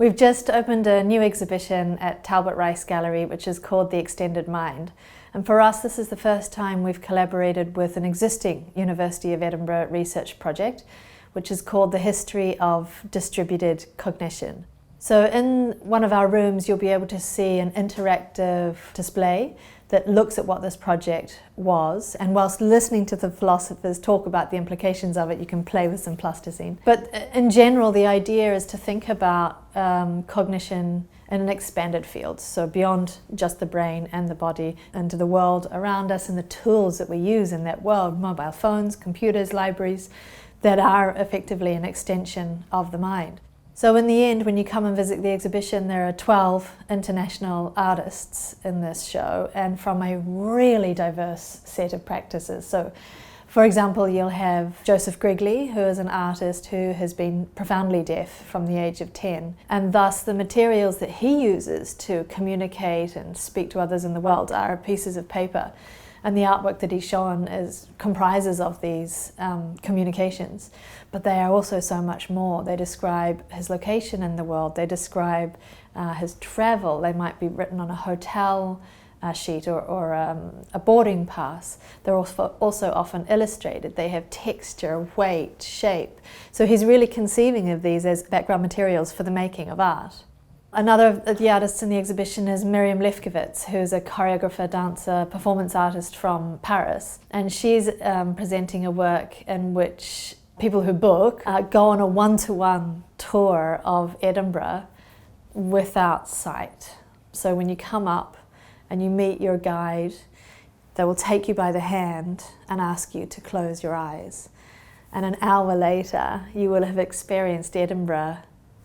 We've just opened a new exhibition at Talbot Rice Gallery, which is called The Extended Mind. And for us, this is the first time we've collaborated with an existing University of Edinburgh research project, which is called The History of Distributed Cognition. So in one of our rooms, you'll be able to see an interactive display that looks at what this project was, and whilst listening to the philosophers talk about the implications of it, you can play with some plasticine. But in general, the idea is to think about cognition in an expanded field, so beyond just the brain and the body, into the world around us and the tools that we use in that world, mobile phones, computers, libraries, that are effectively an extension of the mind. So in the end, when you come and visit the exhibition, there are 12 international artists in this show, and from a really diverse set of practices. So, for example, you'll have Joseph Grigley, who is an artist who has been profoundly deaf from the age of 10, and thus the materials that he uses to communicate and speak to others in the world are pieces of paper. And the artwork that he's shown comprises of these communications. But they are also so much more. They describe his location in the world, they describe his travel, they might be written on a hotel sheet or a boarding pass. They're also often illustrated. They have texture, weight, shape. So he's really conceiving of these as background materials for the making of art. Another of the artists in the exhibition is Miriam Lefkowitz, who's a choreographer, dancer, performance artist from Paris. And she's presenting a work in which people who book go on a one-to-one tour of Edinburgh without sight. So when you come up and you meet your guide, they will take you by the hand and ask you to close your eyes. And an hour later, you will have experienced Edinburgh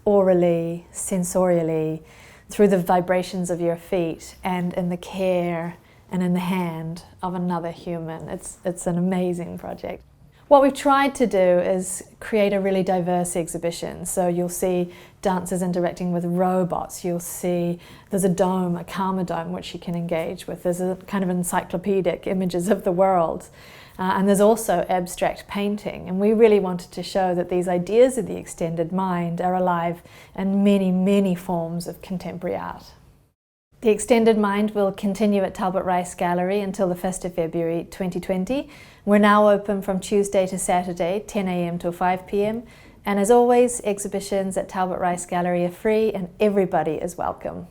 orally, sensorially, through the vibrations of your feet and in the care and in the hand of another human. It's an amazing project. What we've tried to do is create a really diverse exhibition. So you'll see dancers interacting with robots. You'll see there's a dome, a karma dome, which you can engage with. There's a kind of encyclopedic images of the world. And there's also abstract painting. And we really wanted to show that these ideas of the extended mind are alive in many, many forms of contemporary art. The Extended Mind will continue at Talbot Rice Gallery until the 1st of February 2020. We're now open from Tuesday to Saturday, 10 a.m. till 5 p.m. And as always, exhibitions at Talbot Rice Gallery are free and everybody is welcome.